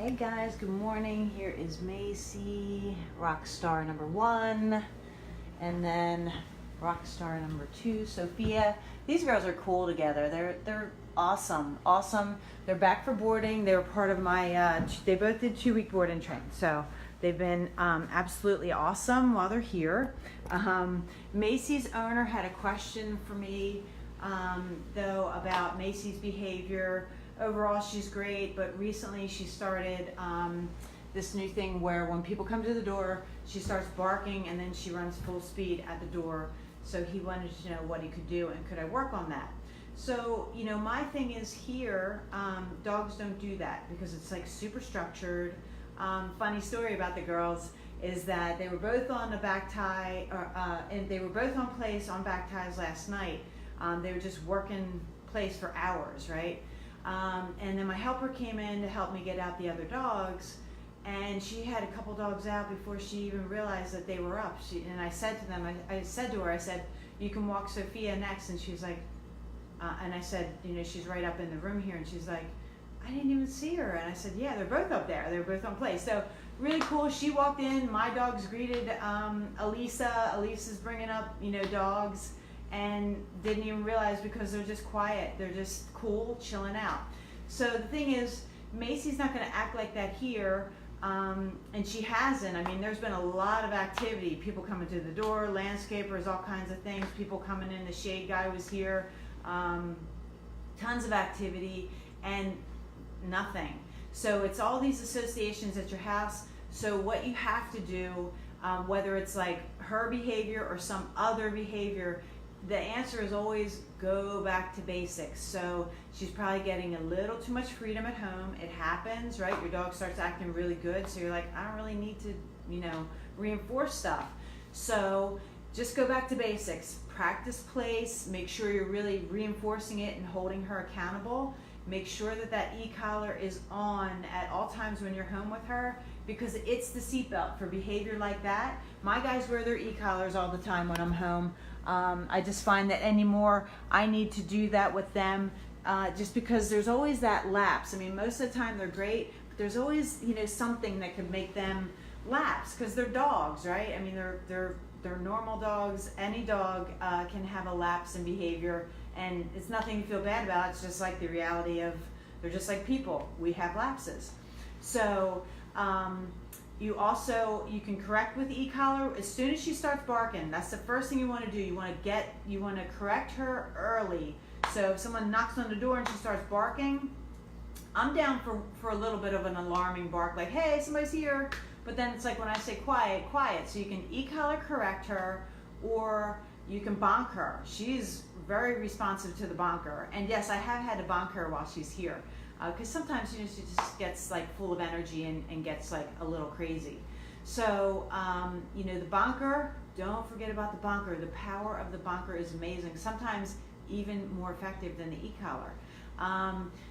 Hey guys, good morning. Here is Maci, rock star number 1, and then rock star number 2, Sophia. These girls are cool together. They're awesome. They're back for boarding. They were part of my. They both did 2-week board and train, so they've been absolutely awesome while they're here. Maci's owner had a question for me, though, about Maci's behavior. Overall, she's great, but recently she started this new thing where when people come to the door, she starts barking and then she runs full speed at the door. So he wanted to know what he could do and could I work on that. So, my thing is here, dogs don't do that because it's like super structured. Funny story about the girls is that they were both on a back tie, and they were both on place on back ties last night. They were just working place for hours, right? And then my helper came in to help me get out the other dogs, and she had a couple dogs out before she even realized that they were up. And I said to them, I said to her, I said, you can walk Sophia next. And she's like, and I said, she's right up in the room here. And she's like, I didn't even see her. And I said, yeah, they're both up there. They're both on place. So really cool. She walked in. My dogs greeted Elisa. Elisa's bringing up, dogs. And didn't even realize because they're just quiet. They're just cool, chilling out. So the thing is, Maci's not going to act like that here, and she hasn't. I mean, there's been a lot of activity. People coming to the door, landscapers, all kinds of things. People coming in. The shade guy was here. Tons of activity and nothing. So it's all these associations at your house. So what you have to do, whether it's like her behavior or some other behavior, the answer is always go back to basics. So she's probably getting a little too much freedom at home. It happens, right? Your dog starts acting really good, so you're like, I don't really need to, reinforce stuff. So just go back to basics. Practice place. Make sure you're really reinforcing it and holding her accountable. Make sure that e-collar is on at all times when you're home with her, because it's the seatbelt for behavior like that. My guys wear their e-collars all the time when I'm home. I just find that anymore I need to do that with them, just because there's always that lapse. I mean, most of the time they're great, but there's always something that could make them lapse because they're dogs, right? I mean, they're normal dogs. Any dog can have a lapse in behavior, and it's nothing to feel bad about. It's just like the reality of they're just like people. We have lapses. So you can correct with e-collar as soon as she starts barking. That's the first thing you want to do. You want to correct her early. So if someone knocks on the door and she starts barking, I'm down for a little bit of an alarming bark, like, hey, somebody's here. But then it's like when I say quiet, quiet. So you can e-collar correct her, or you can bonk her. She's very responsive to the bonker. And yes, I have had to bonk her while she's here. Because sometimes she just gets like full of energy and gets like a little crazy. So the bonker, don't forget about the bonker. The power of the bonker is amazing. Sometimes even more effective than the e-collar.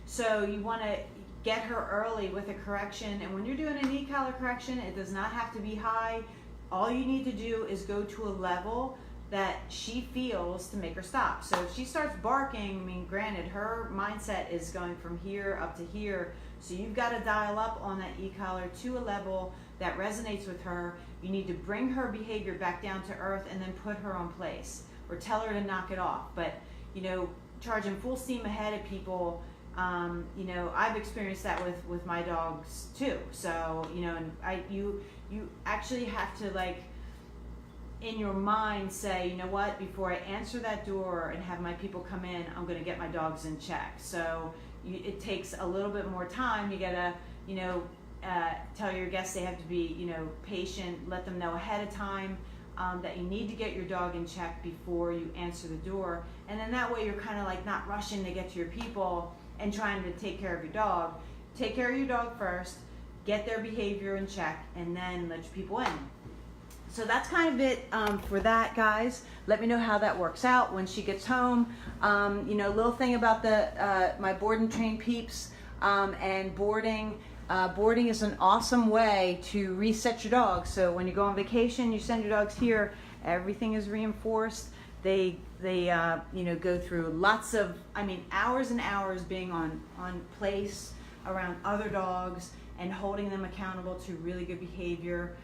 So you want to get her early with a correction. And when you're doing an e-collar correction, it does not have to be high. All you need to do is go to a level that she feels to make her stop. So if she starts barking, I mean, granted, her mindset is going from here up to here. So you've got to dial up on that e-collar to a level that resonates with her. You need to bring her behavior back down to earth and then put her on place, or tell her to knock it off. But, charging full steam ahead at people, I've experienced that with my dogs too. So, and you actually have to, like, in your mind say, you know what, before I answer that door and have my people come in, I'm going to get my dogs in check. So it takes a little bit more time. You got to, tell your guests they have to be, patient, let them know ahead of time that you need to get your dog in check before you answer the door. And then that way you're kind of like not rushing to get to your people and trying to take care of your dog. Take care of your dog first, get their behavior in check, and then let your people in. So that's kind of it for that, guys. Let me know how that works out when she gets home. Little thing about my board and train peeps and boarding. Boarding is an awesome way to reset your dog. So when you go on vacation, you send your dogs here. Everything is reinforced. They go through lots of, hours and hours being on place around other dogs, and holding them accountable to really good behavior.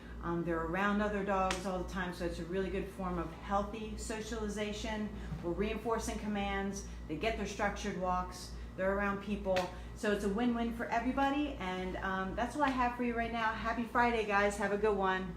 They're around other dogs all the time, so it's a really good form of healthy socialization. We're reinforcing commands. They get their structured walks. They're around people. So it's a win-win for everybody, and that's all I have for you right now. Happy Friday, guys. Have a good one.